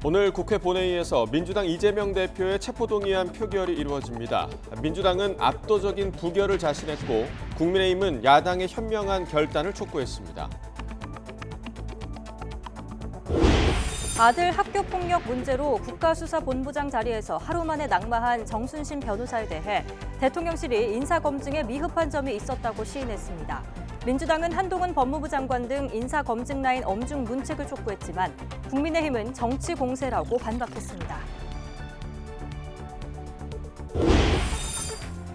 오늘 국회 본회의에서 민주당 이재명 대표의 체포동의안 표결이 이루어집니다. 민주당은 압도적인 부결을 자신했고 국민의힘은 야당의 현명한 결단을 촉구했습니다. 아들 학교폭력 문제로 국가수사본부장 자리에서 하루 만에 낙마한 정순신 변호사에 대해 대통령실이 인사검증에 미흡한 점이 있었다고 시인했습니다. 민주당은 한동훈 법무부 장관 등 인사검증 라인 엄중 문책을 촉구했지만 국민의힘은 정치 공세라고 반박했습니다.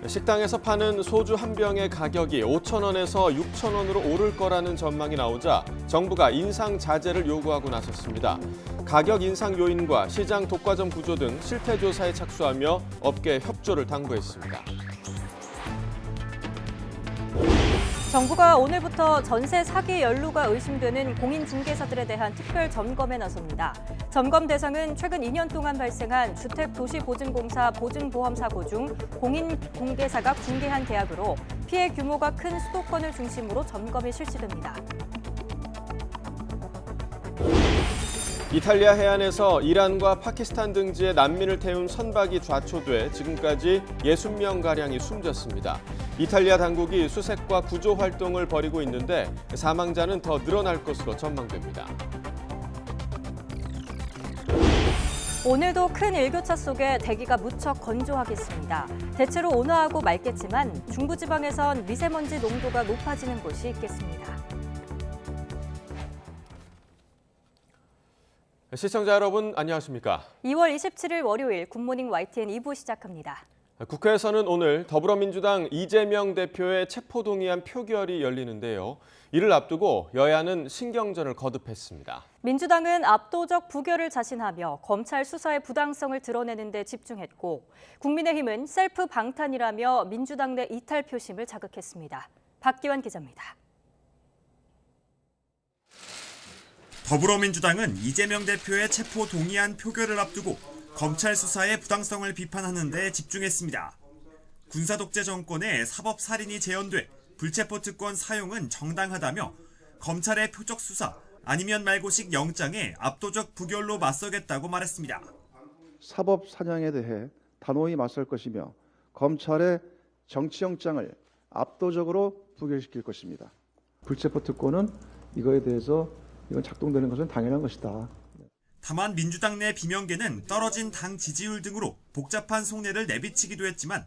식당에서 파는 소주 한 병의 가격이 5,000원에서 6,000원으로 오를 거라는 전망이 나오자 정부가 인상 자제를 요구하고 나섰습니다. 가격 인상 요인과 시장 독과점 구조 등 실태 조사에 착수하며 업계 협조를 당부했습니다. 정부가 오늘부터 전세 사기 연루가 의심되는 공인중개사들에 대한 특별 점검에 나섭니다. 점검 대상은 최근 2년 동안 발생한 주택도시보증공사 보증보험 사고 중 공인중개사가 중개한 계약으로 피해 규모가 큰 수도권을 중심으로 점검이 실시됩니다. 이탈리아 해안에서 이란과 파키스탄 등지에 난민을 태운 선박이 좌초돼 지금까지 60명가량이 숨졌습니다. 이탈리아 당국이 수색과 구조 활동을 벌이고 있는데 사망자는 더 늘어날 것으로 전망됩니다. 오늘도 큰 일교차 속에 대기가 무척 건조하겠습니다. 대체로 온화하고 맑겠지만 중부지방에선 미세먼지 농도가 높아지는 곳이 있겠습니다. 시청자 여러분 안녕하십니까? 2월 27일 월요일 굿모닝 YTN 2부 시작합니다. 국회에서는 오늘 더불어민주당 이재명 대표의 체포동의안 표결이 열리는데요. 이를 앞두고 여야는 신경전을 거듭했습니다. 민주당은 압도적 부결을 자신하며 검찰 수사의 부당성을 드러내는 데 집중했고 국민의힘은 셀프 방탄이라며 민주당 내 이탈 표심을 자극했습니다. 박기환 기자입니다. 더불어민주당은 이재명 대표의 체포 동의안 표결을 앞두고 검찰 수사의 부당성을 비판하는 데 집중했습니다. 군사독재 정권의 사법살인이 재현돼 불체포 특권 사용은 정당하다며 검찰의 표적 수사 아니면 말고식 영장에 압도적 부결로 맞서겠다고 말했습니다. 사법 사냥에 대해 단호히 맞설 것이며 검찰의 정치영장을 압도적으로 부결시킬 것입니다. 불체포 특권은 이거에 대해서 이건 작동되는 것은 당연한 것이다. 다만 민주당 내 비명계는 떨어진 당 지지율 등으로 복잡한 속내를 내비치기도 했지만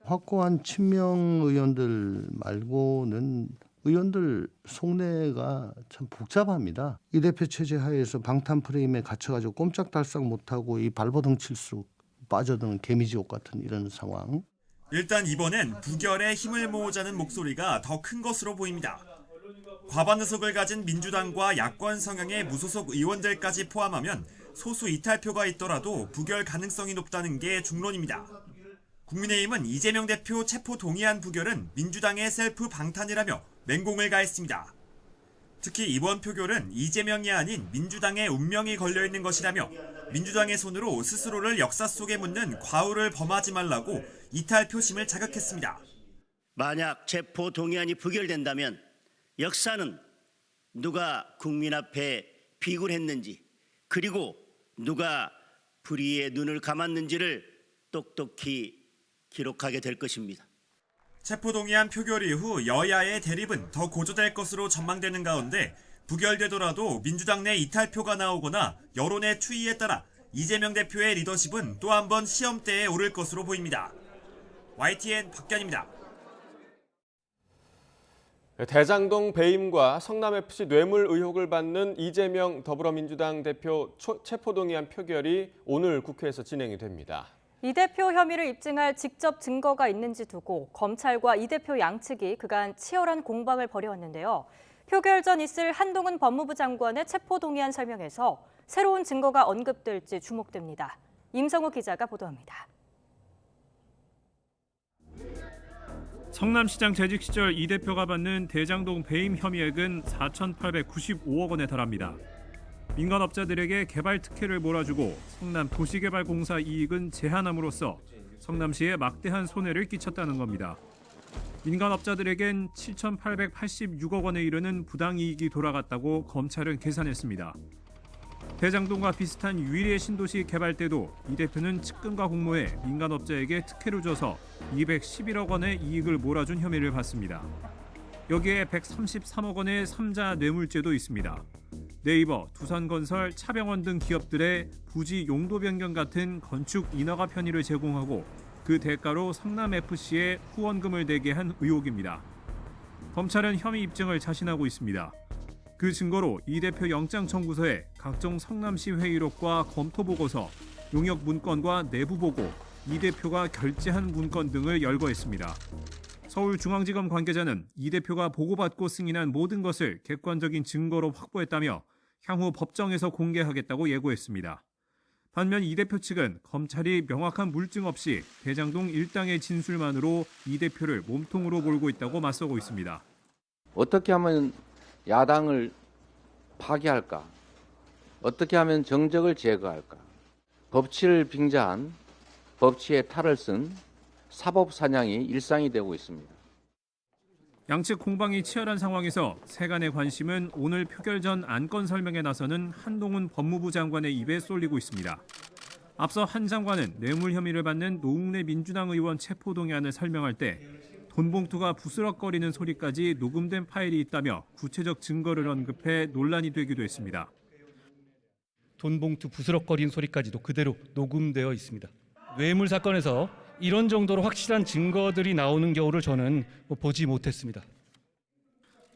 확고한 친명 의원들 말고는 의원들 속내가 참 복잡합니다. 이 대표 체제 하에서 방탄 프레임에 갇혀가지고 꼼짝달싹 못하고 이 발버둥 칠수 빠져드는 개미지옥 같은 이런 상황. 일단 이번엔 부결에 힘을 모으자는 목소리가 더 큰 것으로 보입니다. 과반 의석을 가진 민주당과 야권 성향의 무소속 의원들까지 포함하면 소수 이탈표가 있더라도 부결 가능성이 높다는 게 중론입니다. 국민의힘은 이재명 대표 체포 동의안 부결은 민주당의 셀프 방탄이라며 맹공을 가했습니다. 특히 이번 표결은 이재명이 아닌 민주당의 운명이 걸려있는 것이라며 민주당의 손으로 스스로를 역사 속에 묻는 과오를 범하지 말라고 이탈 표심을 자극했습니다. 만약 체포 동의안이 부결된다면 역사는 누가 국민 앞에 비굴했는지 그리고 누가 불의의 눈을 감았는지를 똑똑히 기록하게 될 것입니다. 체포동의안 표결 이후 여야의 대립은 더 고조될 것으로 전망되는 가운데 부결되더라도 민주당 내 이탈표가 나오거나 여론의 추이에 따라 이재명 대표의 리더십은 또 한 번 시험대에 오를 것으로 보입니다. YTN 박견입니다. 대장동 배임과 성남FC 뇌물 의혹을 받는 이재명 더불어민주당 대표 체포동의안 표결이 오늘 국회에서 진행이 됩니다. 이 대표 혐의를 입증할 직접 증거가 있는지 두고 검찰과 이 대표 양측이 그간 치열한 공방을 벌여왔는데요. 표결 전 있을 한동훈 법무부 장관의 체포동의안 설명에서 새로운 증거가 언급될지 주목됩니다. 임성우 기자가 보도합니다. 성남시장 재직 시절 이 대표가 받는 대장동 배임 혐의액은 4,895억 원에 달합니다. 민간업자들에게 개발 특혜를 몰아주고 성남 도시개발공사 이익은 제한함으로써 성남시에 막대한 손해를 끼쳤다는 겁니다. 민간업자들에겐 7,886억 원에 이르는 부당이익이 돌아갔다고 검찰은 계산했습니다. 대장동과 비슷한 유일의 신도시 개발 때도 이 대표는 측근과 공모해 민간업자에게 특혜를 줘서 211억 원의 이익을 몰아준 혐의를 받습니다. 여기에 133억 원의 3자 뇌물죄도 있습니다. 네이버, 두산건설, 차병원 등 기업들의 부지 용도 변경 같은 건축 인허가 편의를 제공하고 그 대가로 성남FC에 후원금을 내게 한 의혹입니다. 검찰은 혐의 입증을 자신하고 있습니다. 그 증거로 이 대표 영장 청구서에 각종 성남시 회의록과 검토 보고서, 용역 문건과 내부 보고, 이 대표가 결재한 문건 등을 열거했습니다. 서울중앙지검 관계자는 이 대표가 보고받고 승인한 모든 것을 객관적인 증거로 확보했다며 향후 법정에서 공개하겠다고 예고했습니다. 반면 이 대표 측은 검찰이 명확한 물증 없이 대장동 일당의 진술만으로 이 대표를 몸통으로 몰고 있다고 맞서고 있습니다. 어떻게 하면 야당을 파괴할까? 어떻게 하면 정적을 제거할까? 법치를 빙자한 법치의 탈을 쓴 사법 사냥이 일상이 되고 있습니다. 양측 공방이 치열한 상황에서 세간의 관심은 오늘 표결 전 안건 설명에 나서는 한동훈 법무부 장관의 입에 쏠리고 있습니다. 앞서 한 장관은 뇌물 혐의를 받는 노웅래 민주당 의원 체포동의안을 설명할 때 돈 봉투가 부스럭거리는 소리까지 녹음된 파일이 있다며 구체적 증거를 언급해 논란이 되기도 했습니다. 돈 봉투 부스럭거리는 소리까지도 그대로 녹음되어 있습니다. 뇌물 사건에서 이런 정도로 확실한 증거들이 나오는 경우를 저는 보지 못했습니다.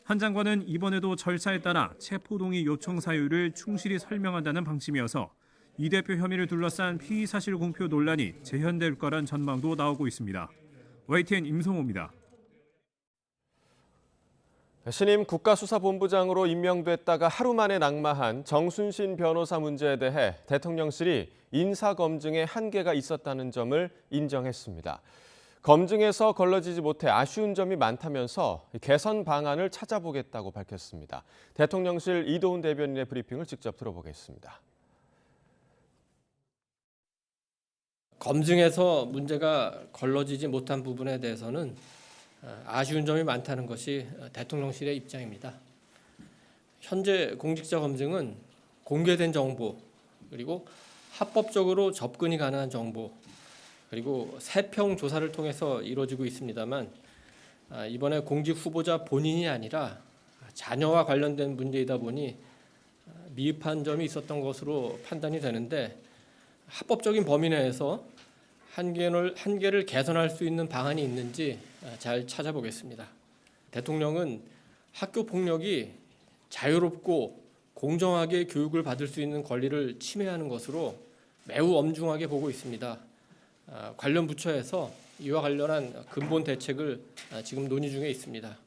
한 장관은 이번에도 절차에 따라 체포동의 요청 사유를 충실히 설명한다는 방침이어서 이 대표 혐의를 둘러싼 피의사실 공표 논란이 재현될 거란 전망도 나오고 있습니다. YTN 임성호입니다. 신임 국가수사본부장으로 임명됐다가 하루 만에 낙마한 정순신 변호사 문제에 대해 대통령실이 인사검증에 한계가 있었다는 점을 인정했습니다. 검증에서 걸러지지 못해 아쉬운 점이 많다면서 개선 방안을 찾아보겠다고 밝혔습니다. 대통령실 이도훈 대변인의 브리핑을 직접 들어보겠습니다. 검증에서 문제가 걸러지지 못한 부분에 대해서는 아쉬운 점이 많다는 것이 대통령실의 입장입니다. 현재 공직자 검증은 공개된 정보, 그리고 합법적으로 접근이 가능한 정보, 그리고 세평 조사를 통해서 이루어지고 있습니다만 이번에 공직 후보자 본인이 아니라 자녀와 관련된 문제이다 보니 미흡한 점이 있었던 것으로 판단이 되는데 합법적인 범위 내에서 한계를 개선할 수 있는 방안이 있는지 잘 찾아보겠습니다. 대통령은 학교 폭력이 자유롭고 공정하게 교육을 받을 수 있는 권리를 침해하는 것으로 매우 엄중하게 보고 있습니다. 관련 부처에서 이와 관련한 근본 대책을 지금 논의 중에 있습니다.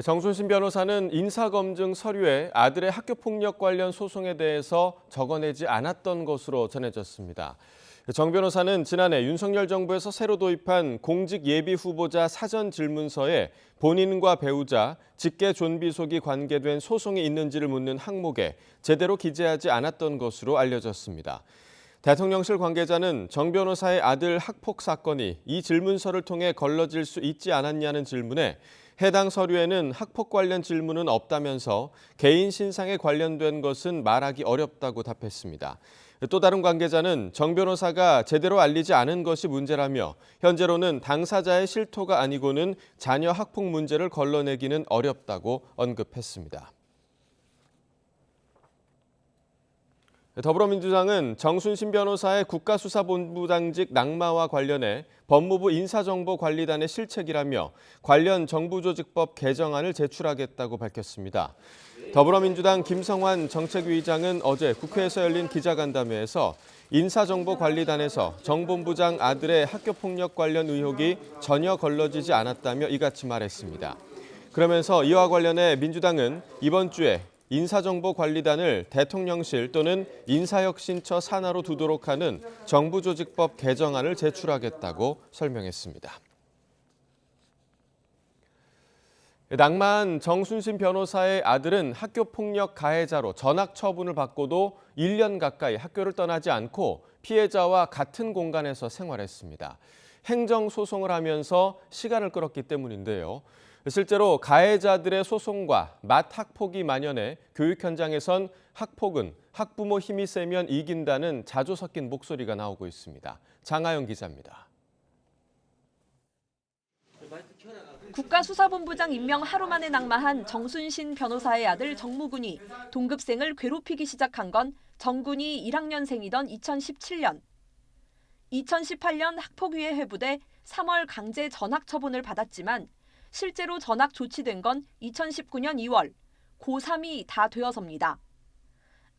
정순신 변호사는 인사검증 서류에 아들의 학교폭력 관련 소송에 대해서 적어내지 않았던 것으로 전해졌습니다. 정 변호사는 지난해 윤석열 정부에서 새로 도입한 공직 예비 후보자 사전 질문서에 본인과 배우자, 직계 존비속이 관계된 소송이 있는지를 묻는 항목에 제대로 기재하지 않았던 것으로 알려졌습니다. 대통령실 관계자는 정 변호사의 아들 학폭 사건이 이 질문서를 통해 걸러질 수 있지 않았냐는 질문에 해당 서류에는 학폭 관련 질문은 없다면서 개인 신상에 관련된 것은 말하기 어렵다고 답했습니다. 또 다른 관계자는 정 변호사가 제대로 알리지 않은 것이 문제라며 현재로는 당사자의 실토가 아니고는 자녀 학폭 문제를 걸러내기는 어렵다고 언급했습니다. 더불어민주당은 정순신 변호사의 국가수사본부장직 낙마와 관련해 법무부 인사정보관리단의 실책이라며 관련 정부조직법 개정안을 제출하겠다고 밝혔습니다. 더불어민주당 김성환 정책위의장은 어제 국회에서 열린 기자간담회에서 인사정보관리단에서 정 본부장 아들의 학교폭력 관련 의혹이 전혀 걸러지지 않았다며 이같이 말했습니다. 그러면서 이와 관련해 민주당은 이번 주에 인사정보관리단을 대통령실 또는 인사혁신처 산하로 두도록 하는 정부조직법 개정안을 제출하겠다고 설명했습니다. 낙마한 정순신 변호사의 아들은 학교폭력 가해자로 전학 처분을 받고도 1년 가까이 학교를 떠나지 않고 피해자와 같은 공간에서 생활했습니다. 행정소송을 하면서 시간을 끌었기 때문인데요. 실제로 가해자들의 소송과 맞학폭이 만연해 교육 현장에선 학폭은 학부모 힘이 세면 이긴다는 자조 섞인 목소리가 나오고 있습니다. 장하영 기자입니다. 국가수사본부장 임명 하루 만에 낙마한 정순신 변호사의 아들 정무군이 동급생을 괴롭히기 시작한 건 정군이 1학년생이던 2017년. 2018년 학폭위에 회부돼 3월 강제 전학 처분을 받았지만 실제로 전학 조치된 건 2019년 2월, 고3이 다 되어서입니다.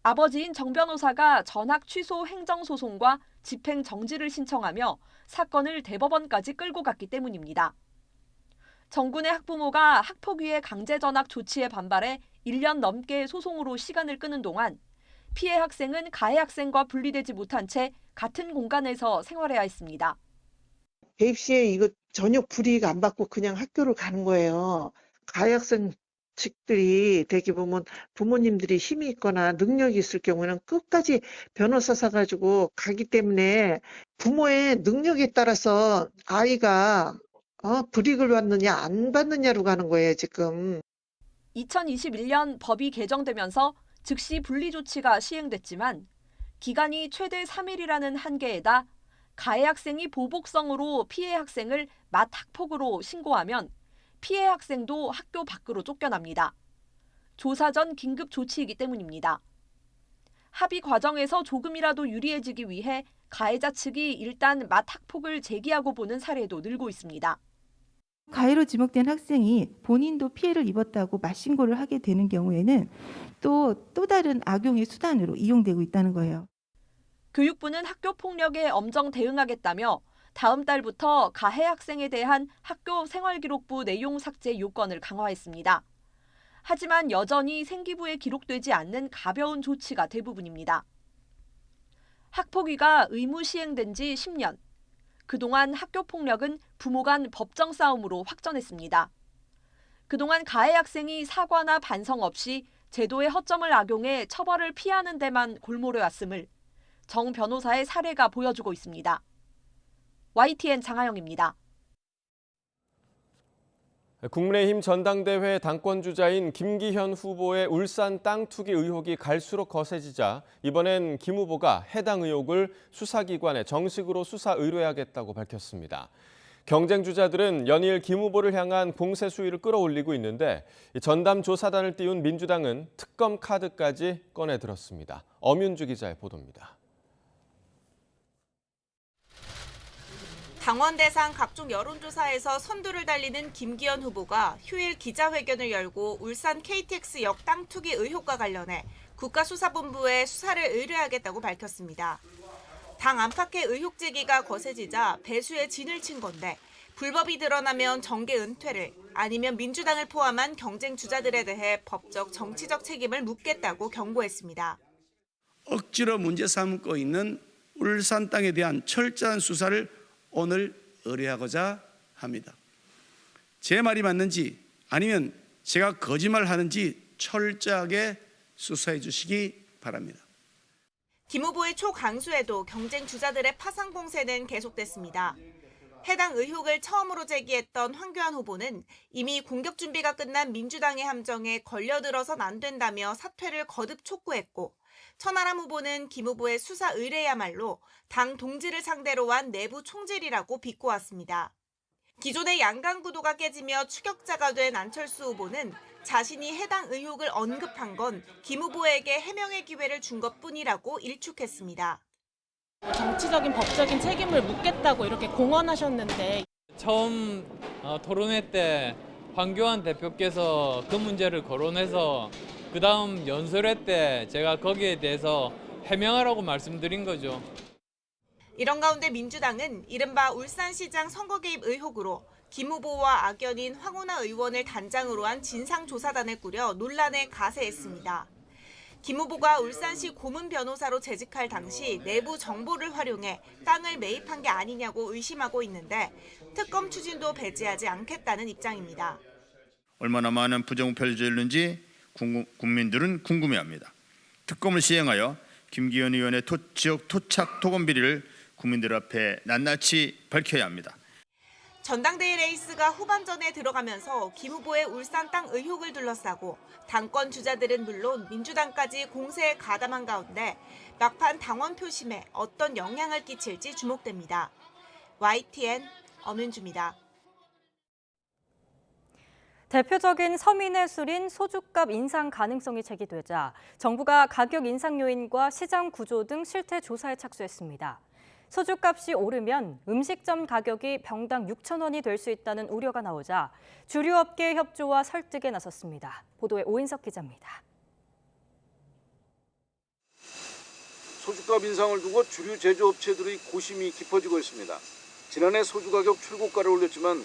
아버지인 정 변호사가 전학 취소 행정소송과 집행 정지를 신청하며 사건을 대법원까지 끌고 갔기 때문입니다. 정군의 학부모가 학폭위의 강제 전학 조치에 반발해 1년 넘게 소송으로 시간을 끄는 동안 피해 학생은 가해 학생과 분리되지 못한 채 같은 공간에서 생활해야 했습니다. 개입 시에 이거 전혀 불이익 안 받고 그냥 학교를 가는 거예요. 가해 학생 측들이 대개 보면 부모님들이 힘이 있거나 능력이 있을 경우는 끝까지 변호사 사가지고 가기 때문에 부모의 능력에 따라서 아이가 불이익을 받느냐 안 받느냐로 가는 거예요, 지금. 2021년 법이 개정되면서 즉시 분리 조치가 시행됐지만 기간이 최대 3일이라는 한계에다 가해 학생이 보복성으로 피해 학생을 맞학폭으로 신고하면 피해 학생도 학교 밖으로 쫓겨납니다. 조사 전 긴급 조치이기 때문입니다. 합의 과정에서 조금이라도 유리해지기 위해 가해자 측이 일단 맞학폭을 제기하고 보는 사례도 늘고 있습니다. 가해로 지목된 학생이 본인도 피해를 입었다고 맞신고를 하게 되는 경우에는 또 다른 악용의 수단으로 이용되고 있다는 거예요. 교육부는 학교 폭력에 엄정 대응하겠다며 다음 달부터 가해 학생에 대한 학교 생활기록부 내용 삭제 요건을 강화했습니다. 하지만 여전히 생기부에 기록되지 않는 가벼운 조치가 대부분입니다. 학폭위가 의무 시행된 지 10년. 그동안 학교 폭력은 부모 간 법정 싸움으로 확전했습니다. 그동안 가해 학생이 사과나 반성 없이 제도의 허점을 악용해 처벌을 피하는 데만 골몰해왔음을 정 변호사의 사례가 보여주고 있습니다. YTN 장하영입니다. 국민의힘 전당대회 당권주자인 김기현 후보의 울산 땅 투기 의혹이 갈수록 거세지자 이번엔 김 후보가 해당 의혹을 수사기관에 정식으로 수사 의뢰하겠다고 밝혔습니다. 경쟁주자들은 연일 김 후보를 향한 공세 수위를 끌어올리고 있는데 전담조사단을 띄운 민주당은 특검 카드까지 꺼내들었습니다. 엄윤주 기자의 보도입니다. 당원 대상 각종 여론조사에서 선두를 달리는 김기현 후보가 휴일 기자회견을 열고 울산 KTX역 땅 투기 의혹과 관련해 국가수사본부에 수사를 의뢰하겠다고 밝혔습니다. 당 안팎의 의혹 제기가 거세지자 배수의 진을 친 건데 불법이 드러나면 정계 은퇴를 아니면 민주당을 포함한 경쟁 주자들에 대해 법적 정치적 책임을 묻겠다고 경고했습니다. 억지로 문제 삼고 있는 울산 땅에 대한 철저한 수사를 오늘 의뢰하고자 합니다. 제 말이 맞는지 아니면 제가 거짓말하는지 철저하게 수사해 주시기 바랍니다. 김 후보의 초강수에도 경쟁 주자들의 파상 공세는 계속됐습니다. 해당 의혹을 처음으로 제기했던 황교안 후보는 이미 공격 준비가 끝난 민주당의 함정에 걸려들어선 안 된다며 사퇴를 거듭 촉구했고 천하람 후보는 김 후보의 수사 의뢰야말로 당 동지를 상대로 한 내부 총질이라고 비꼬았습니다. 기존의 양강 구도가 깨지며 추격자가 된 안철수 후보는 자신이 해당 의혹을 언급한 건 김 후보에게 해명의 기회를 준 것뿐이라고 일축했습니다. 정치적인 법적인 책임을 묻겠다고 이렇게 공언하셨는데 처음 토론회 때 황교안 대표께서 그 문제를 거론해서 그다음 연설회 때 제가 거기에 대해서 해명하라고 말씀드린 거죠. 이런 가운데 민주당은 이른바 울산시장 선거 개입 의혹으로 김 후보와 악연인 황운하 의원을 단장으로 한 진상조사단을 꾸려 논란에 가세했습니다. 김 후보가 울산시 고문 변호사로 재직할 당시 내부 정보를 활용해 땅을 매입한 게 아니냐고 의심하고 있는데 특검 추진도 배제하지 않겠다는 입장입니다. 얼마나 많은 부정부패를 저질렀는지 국민들은 궁금해합니다. 특검을 시행하여 김기현 의원의 지역 토착 토건 비리를 국민들 앞에 낱낱이 밝혀야 합니다. 전당대회 레이스가 후반전에 들어가면서 김 후보의 울산 땅 의혹을 둘러싸고 당권 주자들은 물론 민주당까지 공세에 가담한 가운데 막판 당원 표심에 어떤 영향을 끼칠지 주목됩니다. YTN 엄윤주입니다. 대표적인 서민의 술인 소주값 인상 가능성이 제기되자 정부가 가격 인상 요인과 시장 구조 등 실태 조사에 착수했습니다. 소주값이 오르면 음식점 가격이 병당 6,000원이 될 수 있다는 우려가 나오자 주류업계 협조와 설득에 나섰습니다. 보도에 오인석 기자입니다. 소주값 인상을 두고 주류 제조업체들의 고심이 깊어지고 있습니다. 지난해 소주 가격 출고가를 올렸지만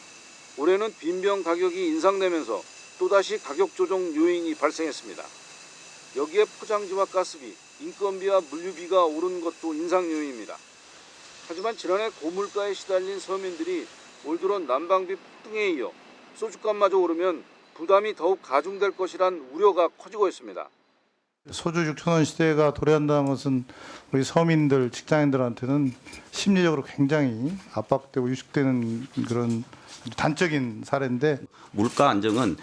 올해는 빈병 가격이 인상되면서 또다시 가격 조정 요인이 발생했습니다. 여기에 포장지와 가스비, 인건비와 물류비가 오른 것도 인상 요인입니다. 하지만 지난해 고물가에 시달린 서민들이 올 들어 난방비 폭등에 이어 소주값마저 오르면 부담이 더욱 가중될 것이란 우려가 커지고 있습니다. 소주 6,000원 시대가 도래한다는 것은 우리 서민들, 직장인들한테는 심리적으로 굉장히 압박되고 위축되는 그런 단적인 사례인데, 물가 안정은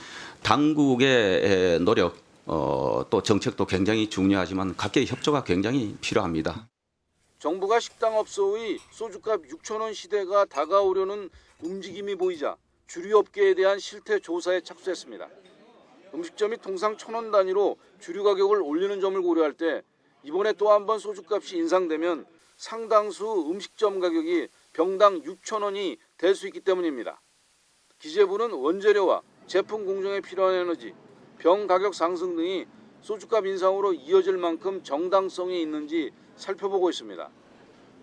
당국의 노력, 또 정책도 굉장히 중요하지만 각계의 협조가 굉장히 필요합니다. 정부가 식당업소의 소주값 6,000원 시대가 다가오려는 움직임이 보이자 주류업계에 대한 실태 조사에 착수했습니다. 음식점이 통상 1,000원 단위로 주류 가격을 올리는 점을 고려할 때 이번에 또 한 번 소주값이 인상되면 상당수 음식점 가격이 병당 6,000원이 될 수 있기 때문입니다. 기재부는 원재료와 제품 공정에 필요한 에너지, 병 가격 상승 등이 소주값 인상으로 이어질 만큼 정당성이 있는지 살펴보고 있습니다.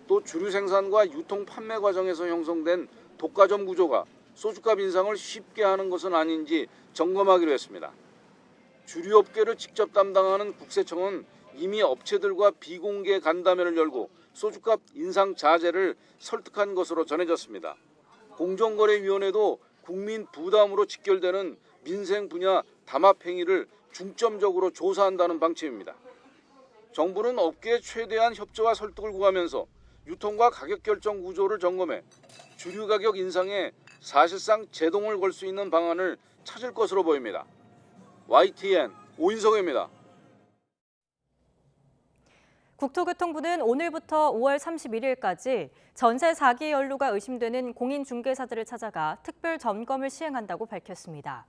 또 주류 생산과 유통 판매 과정에서 형성된 독과점 구조가 소주값 인상을 쉽게 하는 것은 아닌지 점검하기로 했습니다. 주류업계를 직접 담당하는 국세청은 이미 업체들과 비공개 간담회를 열고 소주값 인상 자제를 설득한 것으로 전해졌습니다. 공정거래위원회도 국민 부담으로 직결되는 민생 분야 담합 행위를 중점적으로 조사한다는 방침입니다. 정부는 업계의 최대한 협조와 설득을 구하면서 유통과 가격 결정 구조를 점검해 주류 가격 인상에 사실상 제동을 걸 수 있는 방안을 찾을 것으로 보입니다. YTN 오인석입니다. 국토교통부는 오늘부터 5월 31일까지 전세 사기 연루가 의심되는 공인중개사들을 찾아가 특별 점검을 시행한다고 밝혔습니다.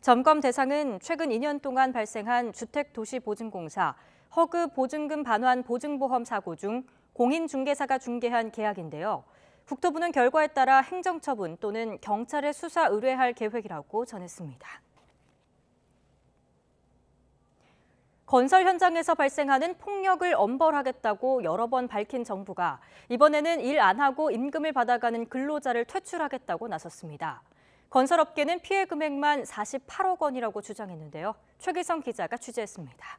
점검 대상은 최근 2년 동안 발생한 주택도시보증공사, 허그 보증금 반환 보증보험 사고 중 공인중개사가 중개한 계약인데요. 국토부는 결과에 따라 행정처분 또는 경찰에 수사 의뢰할 계획이라고 전했습니다. 건설 현장에서 발생하는 폭력을 엄벌하겠다고 여러 번 밝힌 정부가 이번에는 일 안 하고 임금을 받아가는 근로자를 퇴출하겠다고 나섰습니다. 건설업계는 피해 금액만 48억 원이라고 주장했는데요. 최기성 기자가 취재했습니다.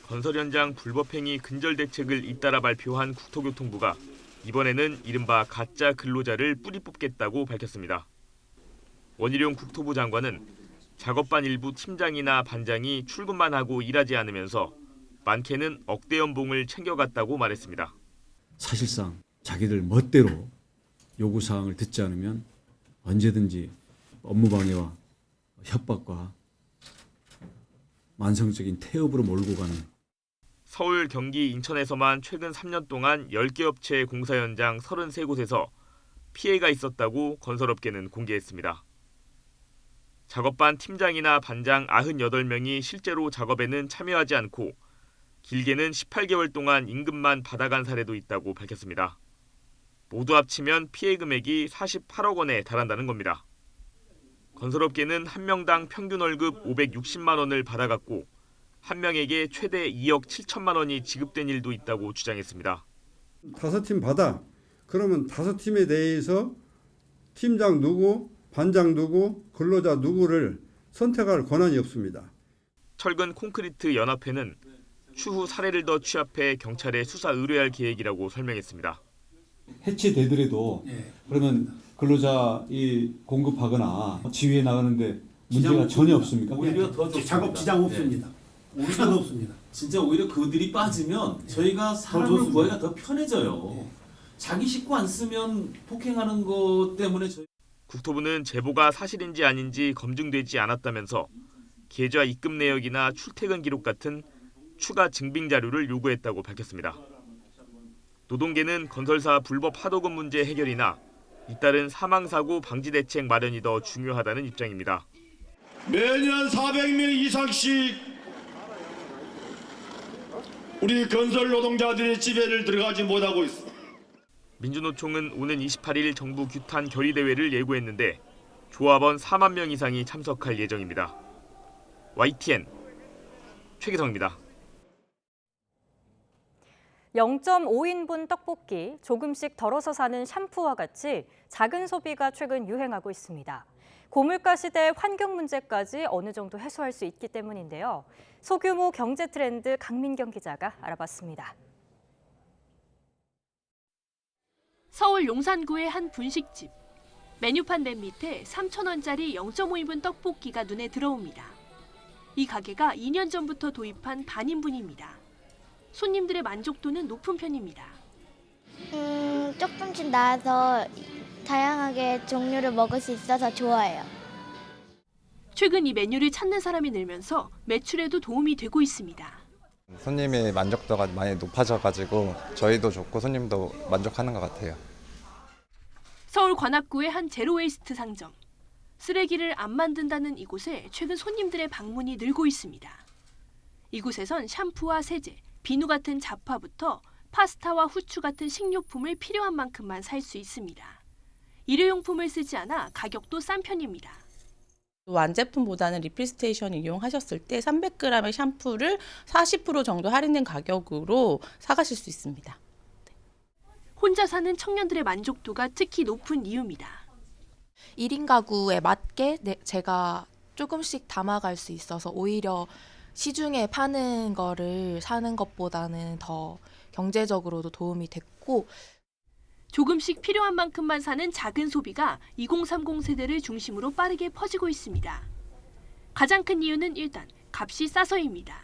건설 현장 불법 행위 근절 대책을 잇따라 발표한 국토교통부가 이번에는 이른바 가짜 근로자를 뿌리 뽑겠다고 밝혔습니다. 원희룡 국토부 장관은 작업반 일부 팀장이나 반장이 출근만 하고 일하지 않으면서 많게는 억대 연봉을 챙겨갔다고 말했습니다. 사실상 자기들 멋대로 요구사항을 듣지 않으면 언제든지 업무방해와 협박과 만성적인 태업으로 몰고 가는. 서울, 경기, 인천에서만 최근 3년 동안 10개 업체의 공사 현장 33곳에서 피해가 있었다고 건설업계는 공개했습니다. 작업반 팀장이나 반장 98명이 실제로 작업에는 참여하지 않고 길게는 18개월 동안 임금만 받아간 사례도 있다고 밝혔습니다. 모두 합치면 피해 금액이 48억 원에 달한다는 겁니다. 건설업계는 한 명당 평균 월급 560만 원을 받아갔고 한 명에게 최대 2억 7천만 원이 지급된 일도 있다고 주장했습니다. 5팀 받아. 그러면 5팀에 대해서 팀장 누구, 반장 누구, 근로자 누구를 선택할 권한이 없습니다. 철근 콘크리트 연합회는 추후 사례를 더 취합해 경찰에 수사 의뢰할 계획이라고 설명했습니다. 해체되더라도 그러면 근로자 공급하거나 지휘해 나가는데 문제가 전혀 없습니까? 오히려 더 좋습니다. 작업 지장 없습니다. 오히려 더 없습니다. 진짜 오히려 그들이 빠지면 저희가 사람을 구하기가 더 편해져요. 자기 식구 안 쓰면 폭행하는 것 때문에 국토부는 제보가 사실인지 아닌지 검증되지 않았다면서 계좌 입금 내역이나 출퇴근 기록 같은 추가 증빙 자료를 요구했다고 밝혔습니다. 노동계는 건설사 불법 하도급 문제 해결이나 잇따른 사망사고 방지 대책 마련이 더 중요하다는 입장입니다. 매년 400명 이상씩 우리 건설 노동자들의 집에를 들어가지 못하고 있습니다. 민주노총은 오는 28일 정부 규탄 결의대회를 예고했는데 조합원 4만 명 이상이 참석할 예정입니다. YTN 최기성입니다. 0.5인분 떡볶이, 조금씩 덜어서 사는 샴푸와 같이 작은 소비가 최근 유행하고 있습니다. 고물가 시대의 환경 문제까지 어느 정도 해소할 수 있기 때문인데요. 소규모 경제 트렌드 강민경 기자가 알아봤습니다. 서울 용산구의 한 분식집. 메뉴판 맨 밑에 3,000원짜리 0.5인분 떡볶이가 눈에 들어옵니다. 이 가게가 2년 전부터 도입한 반인분입니다. 손님들의 만족도는 높은 편입니다. 조금씩 나아서 다양하게 종류를 먹을 수 있어서 좋아요. 최근 이 메뉴를 찾는 사람이 늘면서 매출에도 도움이 되고 있습니다. 손님의 만족도가 많이 높아져가지고 저희도 좋고 손님도 만족하는 것 같아요. 서울 관악구의 한 제로웨이스트 상점. 쓰레기를 안 만든다는 이곳에 최근 손님들의 방문이 늘고 있습니다. 이곳에선 샴푸와 세제, 비누 같은 잡화부터 파스타와 후추 같은 식료품을 필요한 만큼만 살 수 있습니다. 일회용품을 쓰지 않아 가격도 싼 편입니다. 완제품보다는 리필 스테이션을 이용하셨을 때 300g의 샴푸를 40% 정도 할인된 가격으로 사가실 수 있습니다. 혼자 사는 청년들의 만족도가 특히 높은 이유입니다. 1인 가구에 맞게 제가 조금씩 담아갈 수 있어서 오히려 시중에 파는 거를 사는 것보다는 더 경제적으로도 도움이 됐고, 조금씩 필요한 만큼만 사는 작은 소비가 2030 세대를 중심으로 빠르게 퍼지고 있습니다. 가장 큰 이유는 일단 값이 싸서입니다.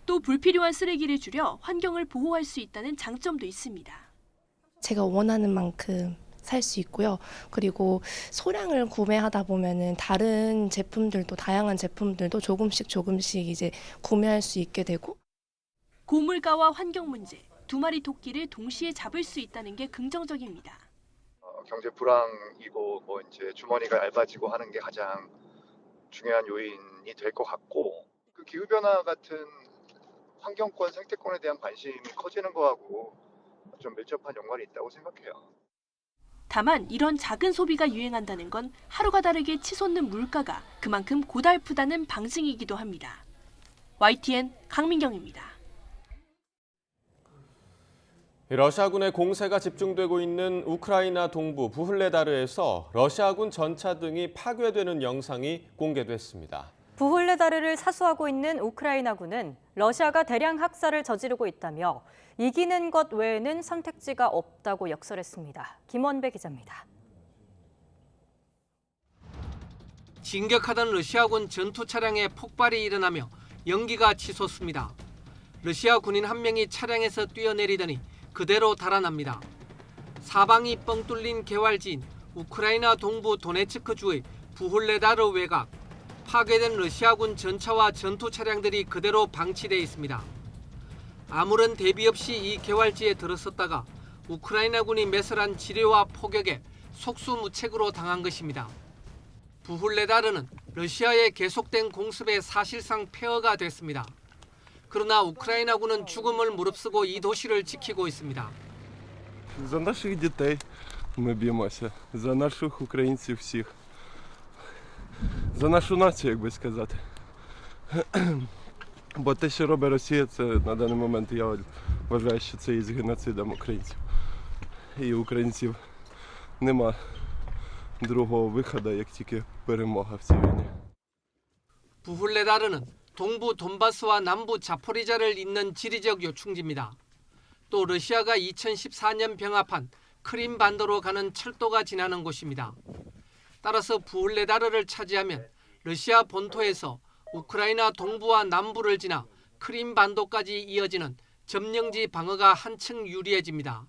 또 불필요한 쓰레기를 줄여 환경을 보호할 수 있다는 장점도 있습니다. 제가 원하는 만큼 살 수 있고요. 그리고 소량을 구매하다 보면은 다른 제품들도 다양한 제품들도 조금씩 이제 구매할 수 있게 되고. 고물가와 환경 문제, 두 마리 토끼를 동시에 잡을 수 있다는 게 긍정적입니다. 경제 불황이고 뭐 이제 주머니가 얇아지고 하는 게 가장 중요한 요인이 될 것 같고, 그 기후 변화 같은 환경권, 생태권에 대한 관심이 커지는 거하고 좀 밀접한 연관이 있다고 생각해요. 다만 이런 작은 소비가 유행한다는 건 하루가 다르게 치솟는 물가가 그만큼 고달프다는 방증이기도 합니다. YTN 강민경입니다. 러시아군의 공세가 집중되고 있는 우크라이나 동부 부훌레다르에서 러시아군 전차 등이 파괴되는 영상이 공개됐습니다. 부훌레다르를 사수하고 있는 우크라이나군은 러시아가 대량 학살을 저지르고 있다며 이기는 것 외에는 선택지가 없다고 역설했습니다. 김원배 기자입니다. 진격하던 러시아군 전투 차량에 폭발이 일어나며 연기가 치솟습니다. 러시아 군인 한 명이 차량에서 뛰어내리더니 그대로 달아납니다. 사방이 뻥 뚫린 개활지인 우크라이나 동부 도네츠크주의 부훌레다르 외곽. 파괴된 러시아군 전차와 전투 차량들이 그대로 방치돼 있습니다. 아무런 대비 없이 이 개활지에 들어섰다가 우크라이나군이 매설한 지뢰와 포격에 속수무책으로 당한 것입니다. 부훌레다르는 러시아의 계속된 공습에 사실상 폐허가 됐습니다. 그러나 우크라이나군은 죽음을 무릅쓰고 이 도시를 지키고 있습니다. За наших дітей ми б'ємося, за наших українців всіх, за нашу націю, як би сказати. Бо те, що робить Росія, це на даний момент я вважаю, що це є геноцидом українців. І українців нема другого виходу, як тільки перемога в цій війні. 부훌레다르는 동부 돈바스와 남부 자포리자를 잇는 지리적 요충지입니다. 또 러시아가 2014년 병합한 크림반도로 가는 철도가 지나는 곳입니다. 따라서 부훌레다르를 차지하면 러시아 본토에서 우크라이나 동부와 남부를 지나 크림반도까지 이어지는 점령지 방어가 한층 유리해집니다.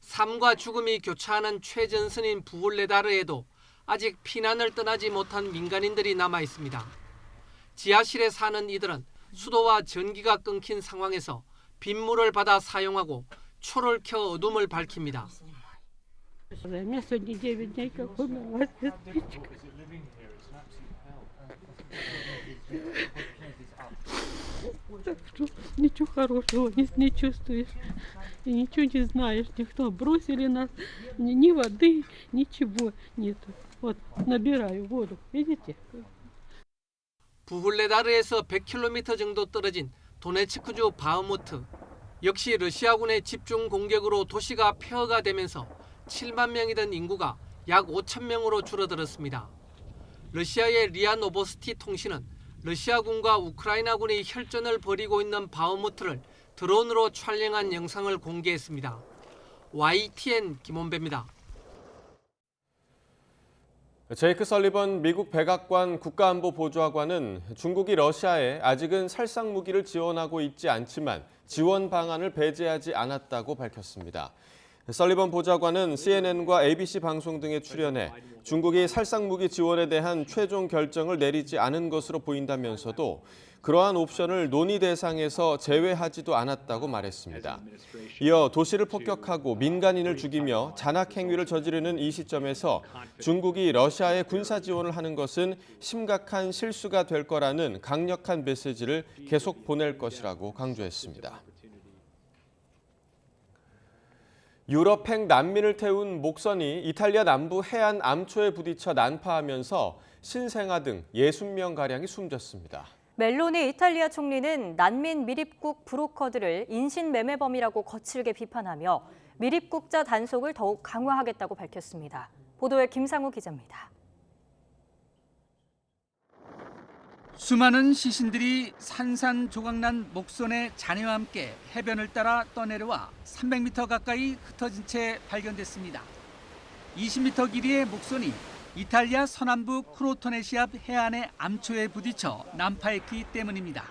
삶과 죽음이 교차하는 최전선인 부울레다르에도 아직 피난을 떠나지 못한 민간인들이 남아 있습니다. 지하실에 사는 이들은 수도와 전기가 끊긴 상황에서 빗물을 받아 사용하고 초를 켜 어둠을 밝힙니다. Ничего хорошего не чувствуешь, и ничего не знаешь, никто бросили нас, ни воды, ничего нету. Вот набираю воду, видите? 부울레다르에서 100km 정도 떨어진 도네츠크주 바흐무트. 역시 러시아군의 집중 공격으로 도시가 폐허가 되면서 7만 명이던 인구가 약 5천 명으로 줄어들었습니다. 러시아의 리아 노보스티 통신은 러시아군과 우크라이나군이 혈전을 벌이고 있는 바흐무트를 드론으로 촬영한 영상을 공개했습니다. YTN 김원배입니다. 제이크 설리번 미국 백악관 국가안보보좌관은 중국이 러시아에 아직은 살상 무기를 지원하고 있지 않지만 지원 방안을 배제하지 않았다고 밝혔습니다. 설리번 보좌관은 CNN과 ABC 방송 등에 출연해 중국이 살상 무기 지원에 대한 최종 결정을 내리지 않은 것으로 보인다면서도 그러한 옵션을 논의 대상에서 제외하지도 않았다고 말했습니다. 이어 도시를 폭격하고 민간인을 죽이며 잔악 행위를 저지르는 이 시점에서 중국이 러시아에 군사 지원을 하는 것은 심각한 실수가 될 거라는 강력한 메시지를 계속 보낼 것이라고 강조했습니다. 유럽행 난민을 태운 목선이 이탈리아 남부 해안 암초에 부딪혀 난파하면서 신생아 등 60명가량이 숨졌습니다. 멜로니 이탈리아 총리는 난민 밀입국 브로커들을 인신매매범이라고 거칠게 비판하며 밀입국자 단속을 더욱 강화하겠다고 밝혔습니다. 보도에 김상우 기자입니다. 수많은 시신들이 산산조각난 목선의 잔해와 함께 해변을 따라 떠내려와 300m 가까이 흩어진 채 발견됐습니다. 20m 길이의 목선이 이탈리아 서남부 크로토네 시합 해안의 암초에 부딪혀 난파했기 때문입니다.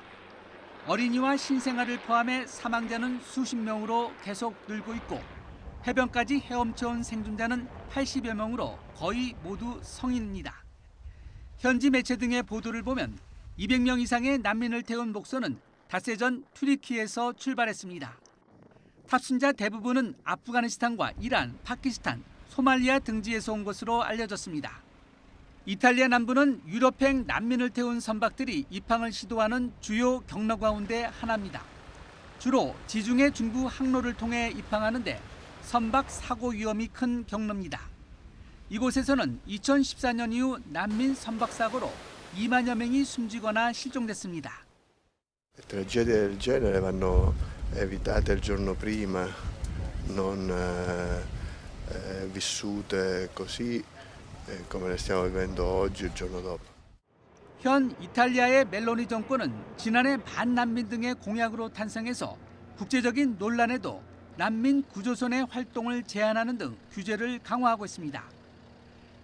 어린이와 신생아를 포함해 사망자는 수십 명으로 계속 늘고 있고 해변까지 헤엄쳐온 생존자는 80여 명으로 거의 모두 성인입니다. 현지 매체 등의 보도를 보면 200명 이상의 난민을 태운 목선은 닷새 전 튀르키예에서 출발했습니다. 탑승자 대부분은 아프가니스탄과 이란, 파키스탄, 소말리아 등지에서 온 것으로 알려졌습니다. 이탈리아 남부는 유럽행 난민을 태운 선박들이 입항을 시도하는 주요 경로 가운데 하나입니다. 주로 지중해 중부 항로를 통해 입항하는데 선박 사고 위험이 큰 경로입니다. 이곳에서는 2014년 이후 난민 선박 사고로 2만여 명이 숨지거나 실종됐습니다. Tragedie del genere vanno evitate il giorno prima, non vissute così come le stiamo vivendo oggi, il giorno dopo. 현 이탈리아의 멜로니 정권은 지난해 반난민 등의 공약으로 탄생해서 국제적인 논란에도 난민 구조선의 활동을 제한하는 등 규제를 강화하고 있습니다.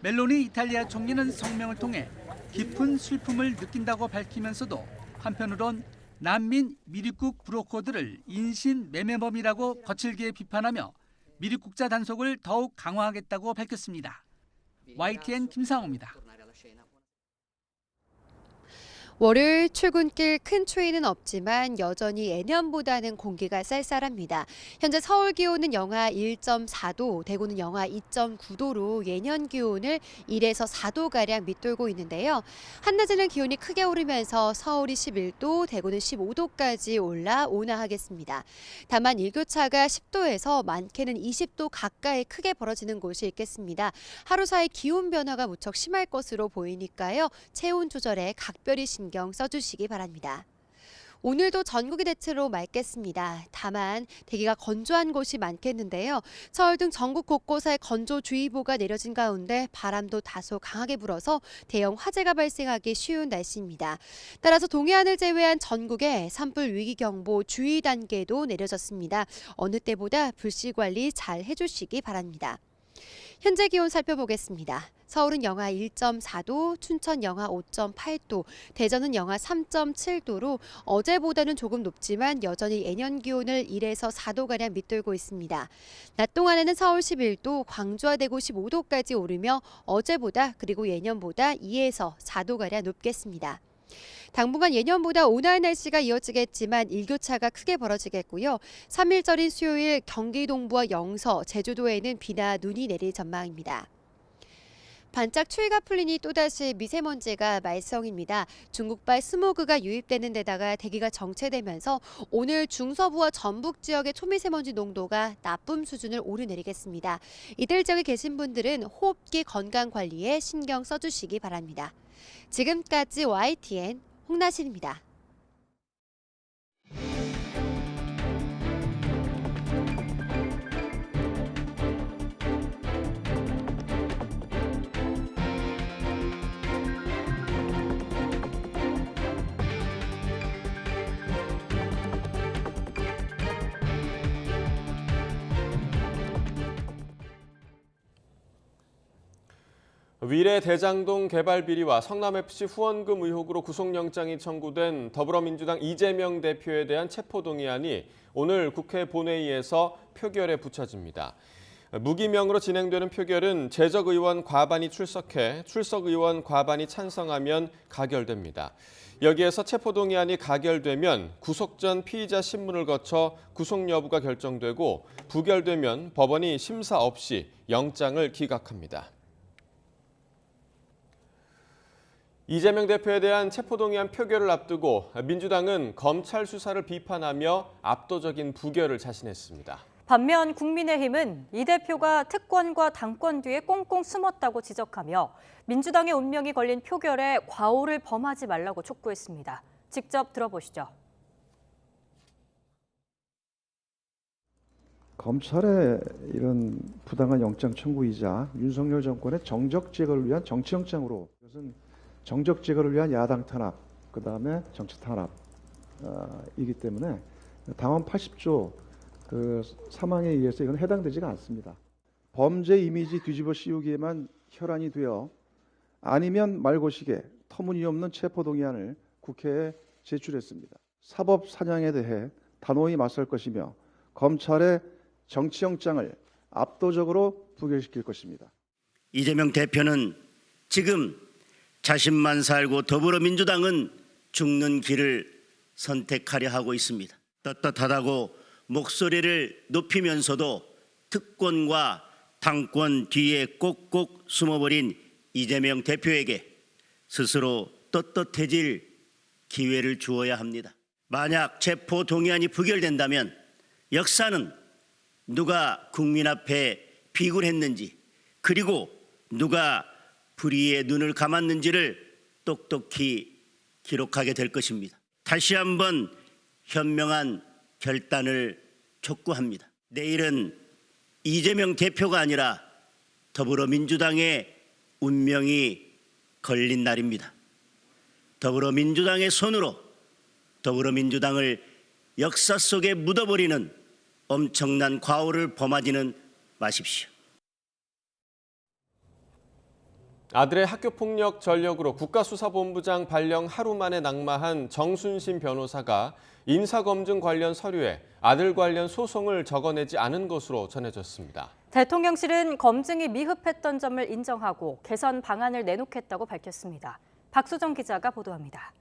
멜로니 이탈리아 총리는 성명을 통해 깊은 슬픔을 느낀다고 밝히면서도 한편으론 난민 밀입국 브로커들을 인신매매범이라고 거칠게 비판하며 밀입국자 단속을 더욱 강화하겠다고 밝혔습니다. YTN 김상호입니다. 월요일 출근길 큰 추위는 없지만 여전히 예년보다는 공기가 쌀쌀합니다. 현재 서울 기온은 영하 1.4도, 대구는 영하 2.9도로 예년 기온을 1에서 4도가량 밑돌고 있는데요. 한낮에는 기온이 크게 오르면서 서울이 11도, 대구는 15도까지 올라 온화하겠습니다. 다만 일교차가 10도에서 많게는 20도 가까이 크게 벌어지는 곳이 있겠습니다. 하루 사이 기온 변화가 무척 심할 것으로 보이니까요. 체온 조절에 각별히 신경 써주시기 바랍니다. 오늘도 전국이 대체로 맑겠습니다. 다만 대기가 건조한 곳이 많겠는데요. 서울 등 전국 곳곳에 건조주의보가 내려진 가운데 바람도 다소 강하게 불어서 대형 화재가 발생하기 쉬운 날씨입니다. 따라서 동해안을 제외한 전국에 산불 위기경보 주의 단계도 내려졌습니다. 어느 때보다 불씨 관리 잘 해주시기 바랍니다. 현재 기온 살펴보겠습니다. 서울은 영하 1.4도, 춘천 영하 5.8도, 대전은 영하 3.7도로 어제보다는 조금 높지만 여전히 예년 기온을 1에서 4도가량 밑돌고 있습니다. 낮 동안에는 서울 11도, 광주와 대구 15도까지 오르며 어제보다 그리고 예년보다 2에서 4도가량 높겠습니다. 당분간 예년보다 온화한 날씨가 이어지겠지만 일교차가 크게 벌어지겠고요. 3일절인 수요일 경기 동부와 영서, 제주도에는 비나 눈이 내릴 전망입니다. 반짝 추위가 풀리니 또다시 미세먼지가 말썽입니다. 중국발 스모그가 유입되는 데다가 대기가 정체되면서 오늘 중서부와 전북 지역의 초미세먼지 농도가 나쁨 수준을 오르내리겠습니다. 이들 지역에 계신 분들은 호흡기 건강 관리에 신경 써주시기 바랍니다. 지금까지 YTN 홍나신입니다. 위례 대장동 개발 비리와 성남FC 후원금 의혹으로 구속영장이 청구된 더불어민주당 이재명 대표에 대한 체포동의안이 오늘 국회 본회의에서 표결에 붙여집니다. 무기명으로 진행되는 표결은 재적의원 과반이 출석해 출석의원 과반이 찬성하면 가결됩니다. 여기에서 체포동의안이 가결되면 구속 전 피의자 신문을 거쳐 구속 여부가 결정되고 부결되면 법원이 심사 없이 영장을 기각합니다. 이재명 대표에 대한 체포동의안 표결을 앞두고 민주당은 검찰 수사를 비판하며 압도적인 부결을 자신했습니다. 반면 국민의힘은 이 대표가 특권과 당권 뒤에 꽁꽁 숨었다고 지적하며 민주당의 운명이 걸린 표결에 과오를 범하지 말라고 촉구했습니다. 직접 들어보시죠. 검찰의 이런 부당한 영장 청구이자 윤석열 정권의 정적 제거를 위한 정치영장으로 이것은 정적 제거를 위한 야당 탄압, 그다음에 정치 탄압이기 때문에 당헌 80조 그 사망에 의해서 이건 해당되지가 않습니다. 범죄 이미지 뒤집어 씌우기에만 혈안이 되어 아니면 말고식에 터무니없는 체포동의안을 국회에 제출했습니다. 사법 사냥에 대해 단호히 맞설 것이며 검찰의 정치영장을 압도적으로 부결시킬 것입니다. 이재명 대표는 지금 자신만 살고 더불어민주당은 죽는 길을 선택하려 하고 있습니다. 떳떳하다고 목소리를 높이면서도 특권과 당권 뒤에 꼭꼭 숨어버린 이재명 대표에게 스스로 떳떳해질 기회를 주어야 합니다. 만약 체포동의안이 부결된다면 역사는 누가 국민 앞에 비굴했는지 그리고 누가 불의의 눈을 감았는지를 똑똑히 기록하게 될 것입니다. 다시 한번 현명한 결단을 촉구합니다. 내일은 이재명 대표가 아니라 더불어민주당의 운명이 걸린 날입니다. 더불어민주당의 손으로 더불어민주당을 역사 속에 묻어버리는 엄청난 과오를 범하지는 마십시오. 아들의 학교폭력 전력으로 국가수사본부장 발령 하루 만에 낙마한 정순신 변호사가 인사검증 관련 서류에 아들 관련 소송을 적어내지 않은 것으로 전해졌습니다. 대통령실은 검증이 미흡했던 점을 인정하고 개선 방안을 내놓겠다고 밝혔습니다. 박수정 기자가 보도합니다.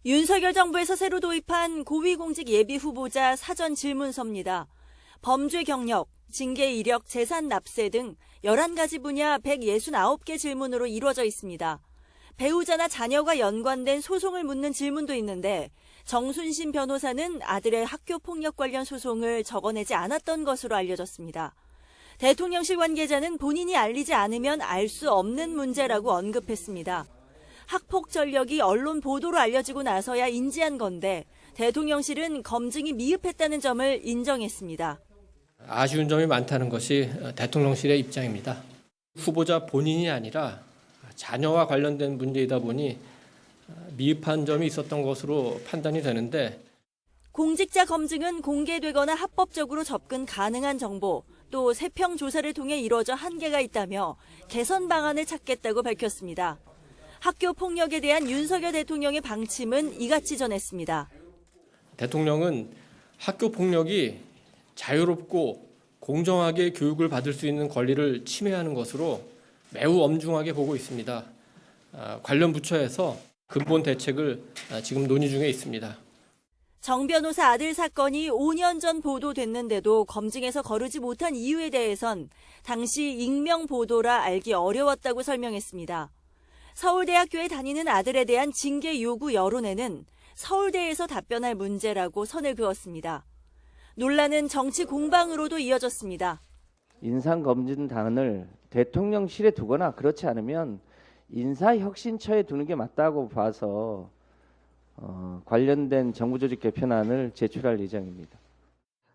윤석열 정부에서 새로 도입한 고위공직 예비 후보자 사전 질문서입니다. 범죄 경력, 징계 이력, 재산 납세 등 11가지 분야 169개 질문으로 이루어져 있습니다. 배우자나 자녀가 연관된 소송을 묻는 질문도 있는데 정순신 변호사는 아들의 학교 폭력 관련 소송을 적어내지 않았던 것으로 알려졌습니다. 대통령실 관계자는 본인이 알리지 않으면 알 수 없는 문제라고 언급했습니다. 학폭 전력이 언론 보도로 알려지고 나서야 인지한 건데 대통령실은 검증이 미흡했다는 점을 인정했습니다. 아쉬운 점이 많다는 것이 대통령실의 입장입니다. 후보자 본인이 아니라 자녀와 관련된 문제이다 보니 미흡한 점이 있었던 것으로 판단이 되는데 공직자 검증은 공개되거나 합법적으로 접근 가능한 정보, 또 세평 조사를 통해 이루어져 한계가 있다며 개선 방안을 찾겠다고 밝혔습니다. 학교 폭력에 대한 윤석열 대통령의 방침은 이같이 전했습니다. 대통령은 학교 폭력이 자유롭고 공정하게 교육을 받을 수 있는 권리를 침해하는 것으로 매우 엄중하게 보고 있습니다. 관련 부처에서 근본 대책을 지금 논의 중에 있습니다. 정 변호사 아들 사건이 5년 전 보도됐는데도 검증에서 거르지 못한 이유에 대해선 당시 익명 보도라 알기 어려웠다고 설명했습니다. 서울대학교에 다니는 아들에 대한 징계 요구 여론에는 서울대에서 답변할 문제라고 선을 그었습니다. 논란은 정치 공방으로도 이어졌습니다. 인사검증단을 대통령실에 두거나 그렇지 않으면 인사혁신처에 두는 게 맞다고 봐서 관련된 정부조직 개편안을 제출할 예정입니다.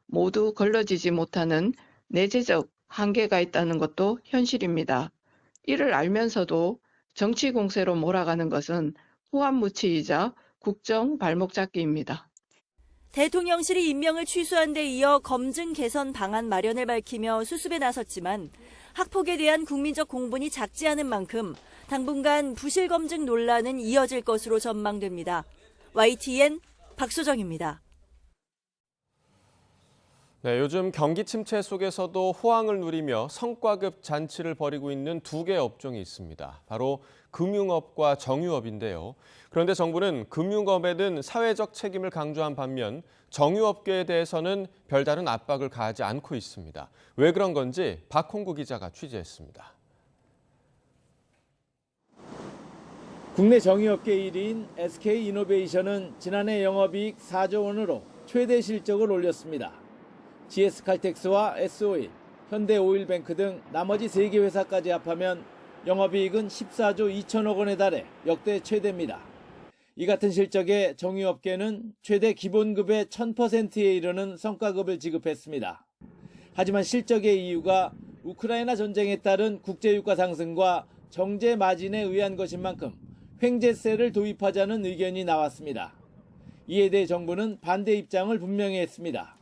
모두 걸러지지 못하는 내재적 한계가 있다는 것도 현실입니다. 이를 알면서도 정치 공세로 몰아가는 것은 후한무치이자 국정 발목 잡기입니다. 대통령실이 임명을 취소한 데 이어 검증 개선 방안 마련을 밝히며 수습에 나섰지만 학폭에 대한 국민적 공분이 작지 않은 만큼 당분간 부실 검증 논란은 이어질 것으로 전망됩니다. YTN 박소정입니다. 네, 요즘 경기 침체 속에서도 호황을 누리며 성과급 잔치를 벌이고 있는 두 개의 업종이 있습니다. 바로 금융업과 정유업인데요. 그런데 정부는 금융업에 는 사회적 책임을 강조한 반면 정유업계에 대해서는 별다른 압박을 가하지 않고 있습니다. 왜 그런 건지 박홍구 기자가 취재했습니다. 국내 정유업계 1위인 SK이노베이션은 지난해 영업이익 4조 원으로 최대 실적을 올렸습니다. GS칼텍스와 S-오일, 현대오일뱅크 등 나머지 3개 회사까지 합하면 영업이익은 14조 2천억 원에 달해 역대 최대입니다. 이 같은 실적에 정유업계는 최대 기본급의 1000%에 이르는 성과급을 지급했습니다. 하지만 실적의 이유가 우크라이나 전쟁에 따른 국제유가 상승과 정제 마진에 의한 것인 만큼 횡재세를 도입하자는 의견이 나왔습니다. 이에 대해 정부는 반대 입장을 분명히 했습니다.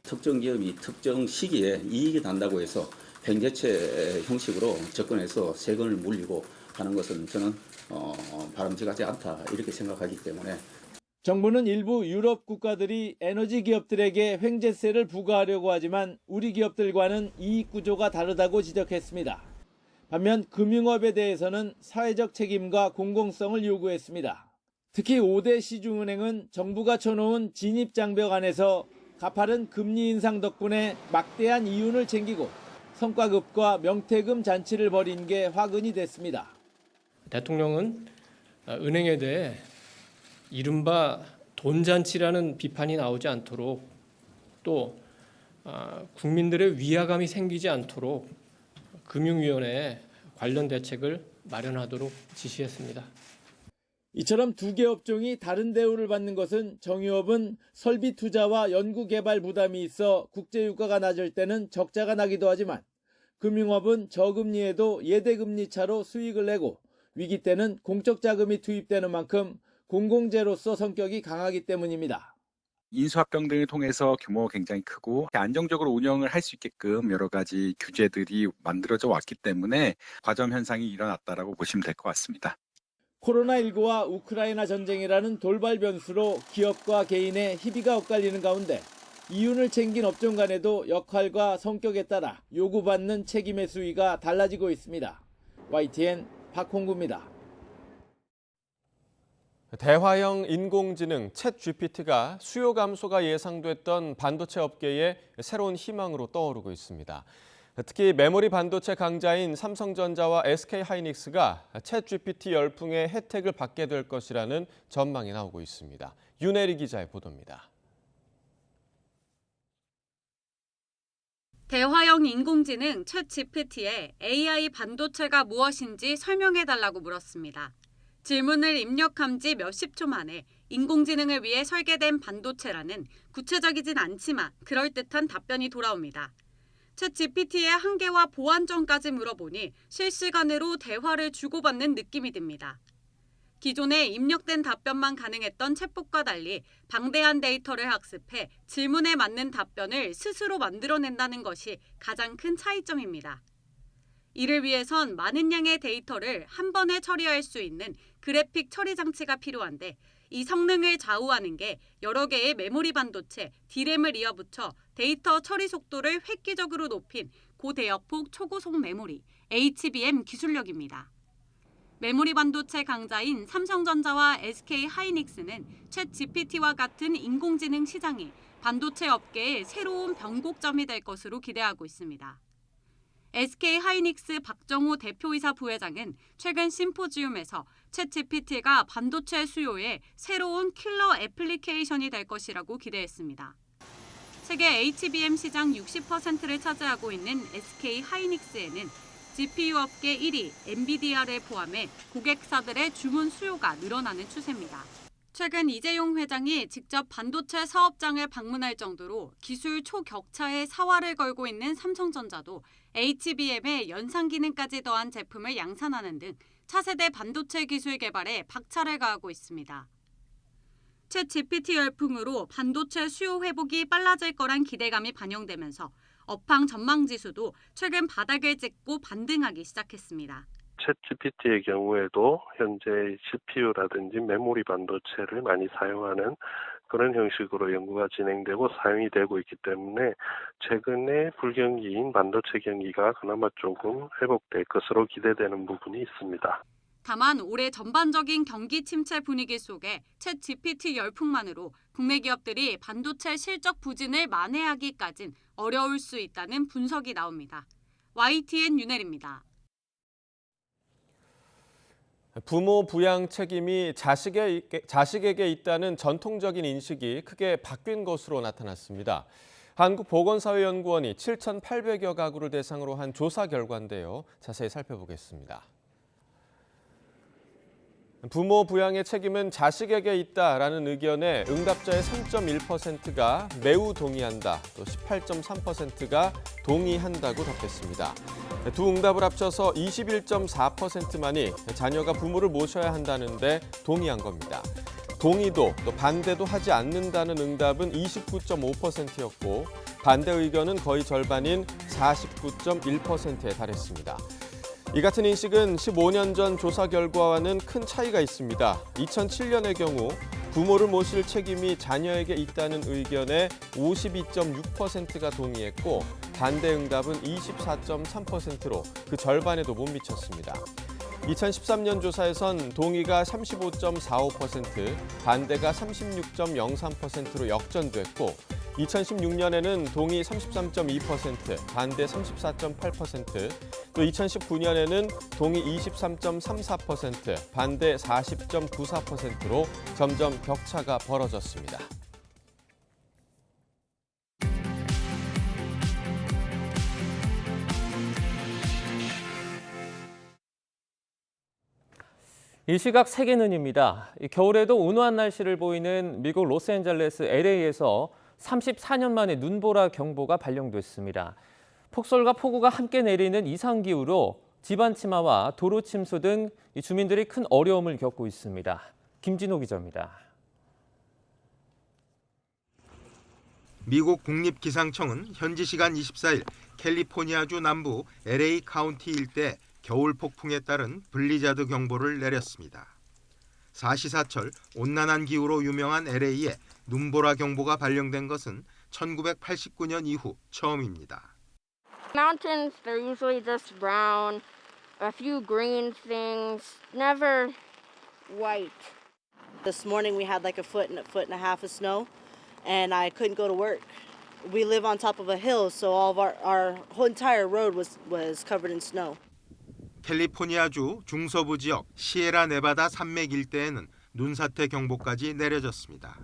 특정 기업이 특정 시기에 이익이 난다고 해서 횡재세 형식으로 접근해서 세금을 물리고 하는 것은 저는 바람직하지 않다 이렇게 생각하기 때문에 정부는 일부 유럽 국가들이 에너지 기업들에게 횡재세를 부과하려고 하지만 우리 기업들과는 이익 구조가 다르다고 지적했습니다. 반면 금융업에 대해서는 사회적 책임과 공공성을 요구했습니다. 특히 5대 시중은행은 정부가 쳐놓은 진입장벽 안에서 가파른 금리 인상 덕분에 막대한 이윤을 챙기고 성과급과 명태금 잔치를 벌인 게 화근이 됐습니다. 대통령은 은행에 대해 이른바 돈잔치라는 비판이 나오지 않도록 또 국민들의 위화감이 생기지 않도록 금융위원회에 관련 대책을 마련하도록 지시했습니다. 이처럼 두 개 업종이 다른 대우를 받는 것은 정유업은 설비 투자와 연구개발 부담이 있어 국제유가가 낮을 때는 적자가 나기도 하지만 금융업은 저금리에도 예대금리 차로 수익을 내고 위기 때는 공적 자금이 투입되는 만큼 공공재로서 성격이 강하기 때문입니다. 인수합병 등을 통해서 규모가 굉장히 크고 안정적으로 운영을 할 수 있게끔 여러 가지 규제들이 만들어져 왔기 때문에 과점 현상이 일어났다라고 보시면 될 것 같습니다. 코로나19와 우크라이나 전쟁이라는 돌발 변수로 기업과 개인의 희비가 엇갈리는 가운데 이윤을 챙긴 업종 간에도 역할과 성격에 따라 요구받는 책임의 수위가 달라지고 있습니다. YTN 박홍구입니다. 대화형 인공지능 챗GPT가 수요 감소가 예상됐던 반도체 업계의 새로운 희망으로 떠오르고 있습니다. 특히 메모리 반도체 강자인 삼성전자와 SK하이닉스가 챗GPT 열풍의 혜택을 받게 될 것이라는 전망이 나오고 있습니다. 윤혜리 기자의 보도입니다. 대화형 인공지능 챗GPT에 AI 반도체가 무엇인지 설명해달라고 물었습니다. 질문을 입력한 지 몇십 초 만에 인공지능을 위해 설계된 반도체라는 구체적이진 않지만 그럴듯한 답변이 돌아옵니다. 챗GPT의 한계와 보안점까지 물어보니 실시간으로 대화를 주고받는 느낌이 듭니다. 기존에 입력된 답변만 가능했던 챗봇과 달리 방대한 데이터를 학습해 질문에 맞는 답변을 스스로 만들어낸다는 것이 가장 큰 차이점입니다. 이를 위해선 많은 양의 데이터를 한 번에 처리할 수 있는 그래픽 처리 장치가 필요한데 이 성능을 좌우하는 게 여러 개의 메모리 반도체, D램을 이어붙여 데이터 처리 속도를 획기적으로 높인 고대역폭 초고속 메모리, HBM 기술력입니다. 메모리 반도체 강자인 삼성전자와 SK하이닉스는 챗 GPT와 같은 인공지능 시장이 반도체 업계의 새로운 변곡점이 될 것으로 기대하고 있습니다. SK하이닉스 박정호 대표이사 부회장은 최근 심포지움에서 챗 GPT가 반도체 수요의 새로운 킬러 애플리케이션이 될 것이라고 기대했습니다. 세계 HBM 시장 60%를 차지하고 있는 SK하이닉스에는 GPU 업계 1위 엔비디아를 포함해 고객사들의 주문 수요가 늘어나는 추세입니다. 최근 이재용 회장이 직접 반도체 사업장을 방문할 정도로 기술 초격차에 사활을 걸고 있는 삼성전자도 HBM에 연상 기능까지 더한 제품을 양산하는 등 차세대 반도체 기술 개발에 박차를 가하고 있습니다. 챗 GPT 열풍으로 반도체 수요 회복이 빨라질 거란 기대감이 반영되면서 업황 전망 지수도 최근 바닥을 찍고 반등하기 시작했습니다. 챗 GPT의 경우에도 현재 CPU라든지 메모리 반도체를 많이 사용하는 그런 형식으로 연구가 진행되고 사용이 되고 있기 때문에 최근에 불경기인 반도체 경기가 그나마 조금 회복될 것으로 기대되는 부분이 있습니다. 다만 올해 전반적인 경기 침체 분위기 속에 챗 GPT 열풍만으로 국내 기업들이 반도체 실적 부진을 만회하기까진 어려울 수 있다는 분석이 나옵니다. YTN 윤혜리입니다. 부모 부양 책임이 자식에게 있다는 전통적인 인식이 크게 바뀐 것으로 나타났습니다. 한국보건사회연구원이 7,800여 가구를 대상으로 한 조사 결과인데요. 자세히 살펴보겠습니다. 부모 부양의 책임은 자식에게 있다라는 의견에 응답자의 3.1%가 매우 동의한다, 또 18.3%가 동의한다고 답했습니다. 두 응답을 합쳐서 21.4%만이 자녀가 부모를 모셔야 한다는데 동의한 겁니다. 동의도 또 반대도 하지 않는다는 응답은 29.5%였고 반대 의견은 거의 절반인 49.1%에 달했습니다. 이 같은 인식은 15년 전 조사 결과와는 큰 차이가 있습니다. 2007년의 경우 부모를 모실 책임이 자녀에게 있다는 의견에 52.6%가 동의했고 반대 응답은 24.3%로 그 절반에도 못 미쳤습니다. 2013년 조사에선 동의가 35.45%, 반대가 36.03%로 역전됐고 2016년에는 동의 33.2%, 반대 34.8%, 또 2019년에는 동의 23.34%, 반대 40.94%로 점점 격차가 벌어졌습니다. 이 시각 세계 눈입니다. 겨울에도 온화한 날씨를 보이는 미국 로스앤젤레스 LA에서 34년 만에 눈보라 경보가 발령됐습니다. 폭설과 폭우가 함께 내리는 이상기후로 집안 침하와 도로 침수 등 주민들이 큰 어려움을 겪고 있습니다. 김진호 기자입니다. 미국 국립기상청은 현지 시간 24일 캘리포니아주 남부 LA 카운티 일대 겨울 폭풍에 따른 블리자드 경보를 내렸습니다. 사시사철 온난한 기후로 유명한 LA에 눈보라 경보가 발령된 것은 1989년 이후 처음입니다. Mountains, they're usually just brown, a few green things, never white. This morning we had like a foot and a half of snow, and I couldn't go to work. We live on top of a hill, so all of our whole entire road was covered in snow. 캘리포니아주 중서부 지역 시에라 네바다 산맥 일대에는 눈사태 경보까지 내려졌습니다.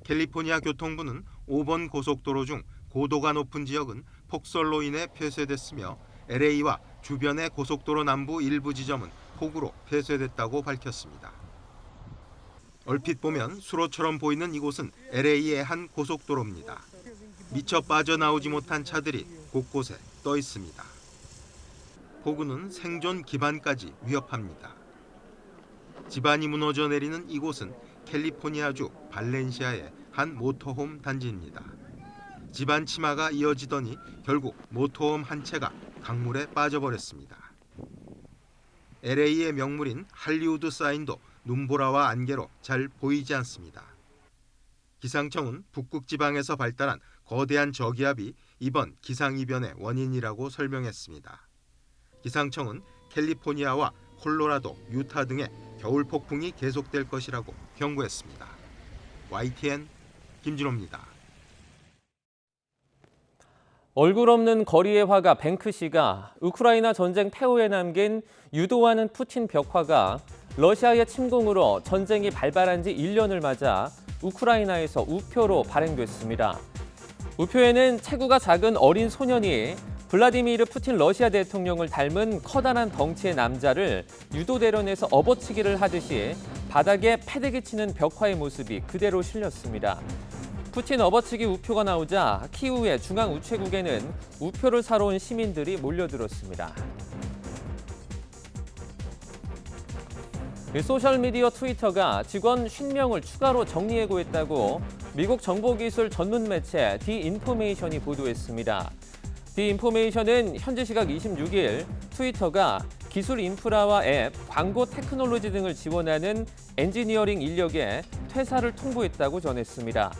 캘리포니아 교통부는 5번 고속도로 중 고도가 높은 지역은 폭설로 인해 폐쇄됐으며 LA와 주변의 고속도로 남부 일부 지점은 폭우로 폐쇄됐다고 밝혔습니다. 얼핏 보면 수로처럼 보이는 이곳은 LA의 한 고속도로입니다. 미처 빠져나오지 못한 차들이 곳곳에 떠 있습니다. 폭우는 생존 기반까지 위협합니다. 집안이 무너져 내리는 이곳은 캘리포니아주 발렌시아의 한 모터홈 단지입니다. 집안 치마가 이어지더니 결국 모터홈 한 채가 강물에 빠져버렸습니다. LA의 명물인 할리우드 사인도 눈보라와 안개로 잘 보이지 않습니다. 기상청은 북극 지방에서 발달한 거대한 저기압이 이번 기상이변의 원인이라고 설명했습니다. 기상청은 캘리포니아와 콜로라도, 유타 등의 겨울 폭풍이 계속될 것이라고 경고했습니다. YTN 김진호입니다. 얼굴 없는 거리의 화가 뱅크시가 우크라이나 전쟁 폐후에 남긴 유도하는 푸틴 벽화가 러시아의 침공으로 전쟁이 발발한 지 1년을 맞아 우크라이나에서 우표로 발행됐습니다. 우표에는 체구가 작은 어린 소년이 블라디미르 푸틴 러시아 대통령을 닮은 커다란 덩치의 남자를 유도대련에서 업어치기를 하듯이 바닥에 패대기 치는 벽화의 모습이 그대로 실렸습니다. 푸틴 업어치기 우표가 나오자 키우의 중앙 우체국에는 우표를 사러 온 시민들이 몰려들었습니다. 소셜미디어 트위터가 직원 50명을 추가로 정리해고했다고 미국 정보기술 전문 매체 디인포메이션이 보도했습니다. 디인포메이션은 현지 시각 26일 트위터가 기술 인프라와 앱, 광고 테크놀로지 등을 지원하는 엔지니어링 인력의 퇴사를 통보했다고 전했습니다.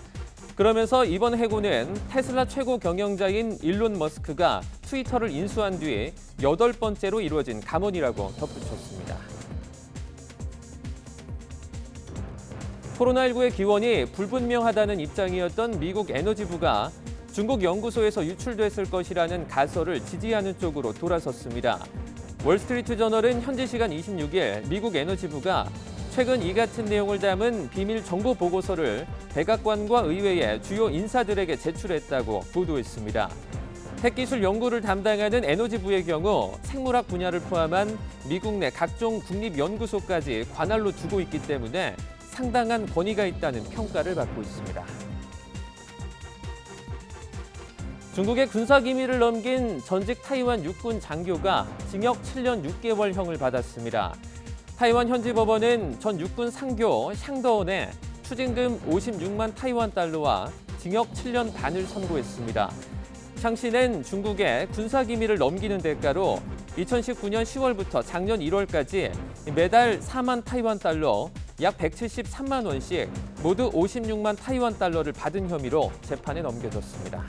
그러면서 이번 해고는 테슬라 최고 경영자인 일론 머스크가 트위터를 인수한 뒤 8번째로 이루어진 감원이라고 덧붙였습니다. 코로나19의 기원이 불분명하다는 입장이었던 미국 에너지부가 중국 연구소에서 유출됐을 것이라는 가설을 지지하는 쪽으로 돌아섰습니다. 월스트리트 저널은 현지 시간 26일 미국 에너지부가 최근 이 같은 내용을 담은 비밀 정보 보고서를 백악관과 의회의 주요 인사들에게 제출했다고 보도했습니다. 핵기술 연구를 담당하는 에너지부의 경우 생물학 분야를 포함한 미국 내 각종 국립연구소까지 관할로 두고 있기 때문에 상당한 권위가 있다는 평가를 받고 있습니다. 중국의 군사기밀을 넘긴 전직 타이완 육군 장교가 징역 7년 6개월형을 받았습니다. 타이완 현지 법원은 전 육군 상교 샹더원에 추징금 56만 타이완 달러와 징역 7년 반을 선고했습니다. 샹 씨는 중국에 군사기밀을 넘기는 대가로 2019년 10월부터 작년 1월까지 매달 4만 타이완 달러, 약 173만 원씩 모두 56만 타이완 달러를 받은 혐의로 재판에 넘겨졌습니다.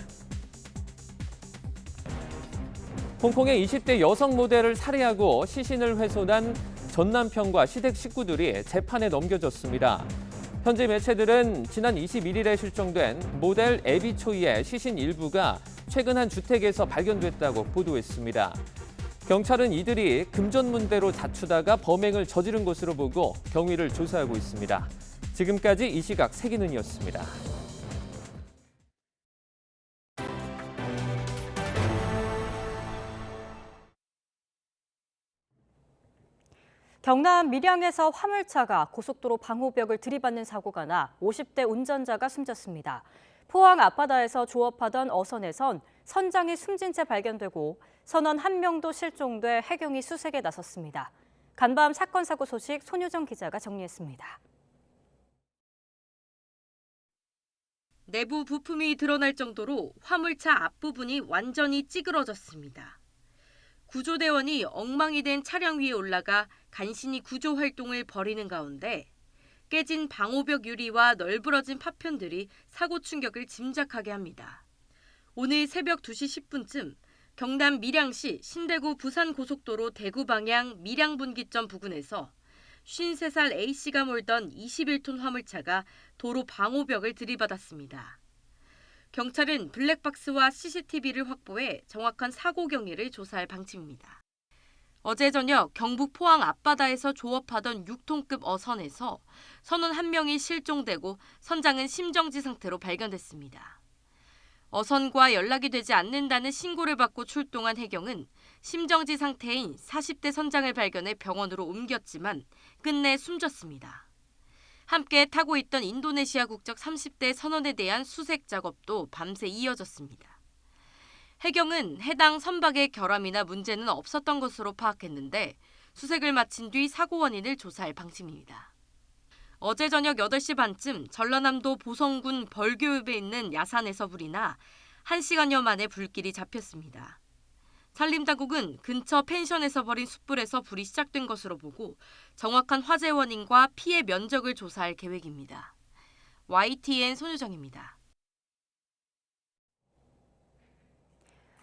홍콩의 20대 여성 모델을 살해하고 시신을 훼손한 전 남편과 시댁 식구들이 재판에 넘겨졌습니다. 현지 매체들은 지난 21일에 실종된 모델 에비 초이의 시신 일부가 최근 한 주택에서 발견됐다고 보도했습니다. 경찰은 이들이 금전문대로 다투다가 범행을 저지른 것으로 보고 경위를 조사하고 있습니다. 지금까지 이 시각 세기는이었습니다. 경남 밀양에서 화물차가 고속도로 방호벽을 들이받는 사고가 나 50대 운전자가 숨졌습니다. 포항 앞바다에서 조업하던 어선에선 선장이 숨진 채 발견되고 선원 1명도 실종돼 해경이 수색에 나섰습니다. 간밤 사건 사고 소식 손유정 기자가 정리했습니다. 내부 부품이 드러날 정도로 화물차 앞부분이 완전히 찌그러졌습니다. 구조대원이 엉망이 된 차량 위에 올라가 간신히 구조 활동을 벌이는 가운데 깨진 방호벽 유리와 널브러진 파편들이 사고 충격을 짐작하게 합니다. 오늘 새벽 2시 10분쯤 경남 밀양시 신대구 부산고속도로 대구 방향 밀양분기점 부근에서 53살 A씨가 몰던 21톤 화물차가 도로 방호벽을 들이받았습니다. 경찰은 블랙박스와 CCTV를 확보해 정확한 사고 경위를 조사할 방침입니다. 어제 저녁 경북 포항 앞바다에서 조업하던 6톤급 어선에서 선원 1명이 실종되고 선장은 심정지 상태로 발견됐습니다. 어선과 연락이 되지 않는다는 신고를 받고 출동한 해경은 심정지 상태인 40대 선장을 발견해 병원으로 옮겼지만 끝내 숨졌습니다. 함께 타고 있던 인도네시아 국적 30대 선원에 대한 수색 작업도 밤새 이어졌습니다. 해경은 해당 선박의 결함이나 문제는 없었던 것으로 파악했는데 수색을 마친 뒤 사고 원인을 조사할 방침입니다. 어제 저녁 8시 반쯤 전라남도 보성군 벌교읍에 있는 야산에서 불이 나 1시간여 만에 불길이 잡혔습니다. 산림당국은 근처 펜션에서 벌인 숯불에서 불이 시작된 것으로 보고 정확한 화재 원인과 피해 면적을 조사할 계획입니다. YTN 손유정입니다.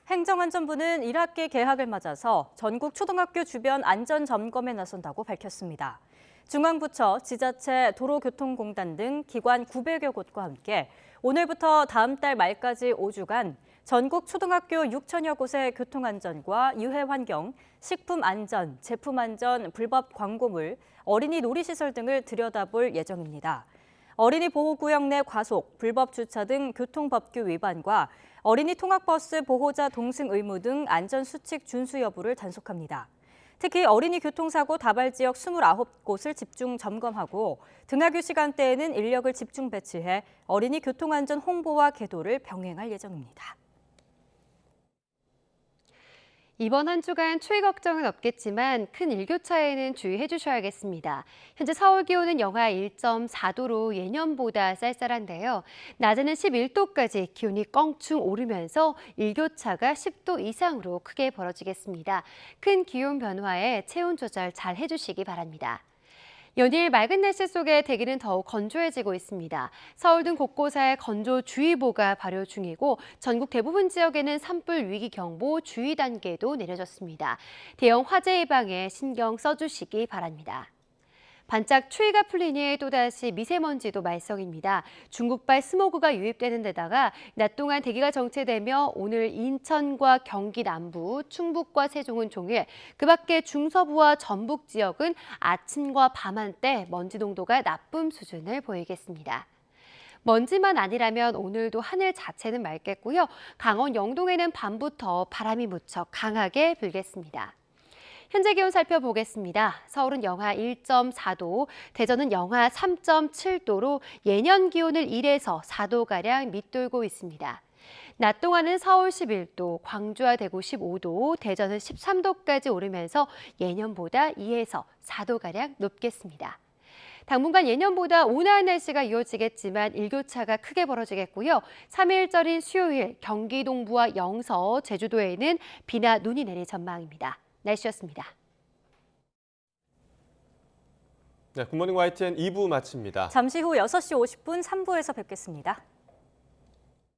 행정안전부는 1학기 개학을 맞아서 전국 초등학교 주변 안전 점검에 나선다고 밝혔습니다. 중앙부처, 지자체, 도로교통공단 등 기관 900여 곳과 함께 오늘부터 다음 달 말까지 5주간 전국 초등학교 6천여 곳의 교통안전과 유해환경, 식품안전, 제품안전, 불법 광고물, 어린이 놀이시설 등을 들여다볼 예정입니다. 어린이 보호구역 내 과속, 불법 주차 등 교통법규 위반과 어린이 통학버스 보호자 동승 의무 등 안전수칙 준수 여부를 단속합니다. 특히 어린이 교통사고 다발 지역 29곳을 집중 점검하고 등하교 시간대에는 인력을 집중 배치해 어린이 교통안전 홍보와 계도를 병행할 예정입니다. 이번 한 주간 추위 걱정은 없겠지만 큰 일교차에는 주의해 주셔야겠습니다. 현재 서울 기온은 영하 1.4도로 예년보다 쌀쌀한데요. 낮에는 11도까지 기온이 껑충 오르면서 일교차가 10도 이상으로 크게 벌어지겠습니다. 큰 기온 변화에 체온 조절 잘 해주시기 바랍니다. 연일 맑은 날씨 속에 대기는 더욱 건조해지고 있습니다. 서울 등 곳곳에 건조주의보가 발효 중이고 전국 대부분 지역에는 산불 위기경보 주의 단계도 내려졌습니다. 대형 화재 예방에 신경 써주시기 바랍니다. 반짝 추위가 풀리니 또다시 미세먼지도 말썽입니다. 중국발 스모그가 유입되는 데다가 낮 동안 대기가 정체되며 오늘 인천과 경기 남부, 충북과 세종은 종일, 그 밖에 중서부와 전북 지역은 아침과 밤 한때 먼지 농도가 나쁨 수준을 보이겠습니다. 먼지만 아니라면 오늘도 하늘 자체는 맑겠고요. 강원 영동에는 밤부터 바람이 무척 강하게 불겠습니다. 현재 기온 살펴보겠습니다. 서울은 영하 1.4도, 대전은 영하 3.7도로 예년 기온을 1에서 4도가량 밑돌고 있습니다. 낮 동안은 서울 11도, 광주와 대구 15도, 대전은 13도까지 오르면서 예년보다 2에서 4도가량 높겠습니다. 당분간 예년보다 온화한 날씨가 이어지겠지만 일교차가 크게 벌어지겠고요. 3일절인 수요일 경기 동부와 영서, 제주도에는 비나 눈이 내릴 전망입니다. 날씨였습니다. 네, 굿모닝 YTN 2부 마칩니다. 잠시 후 6시 50분 3부에서 뵙겠습니다.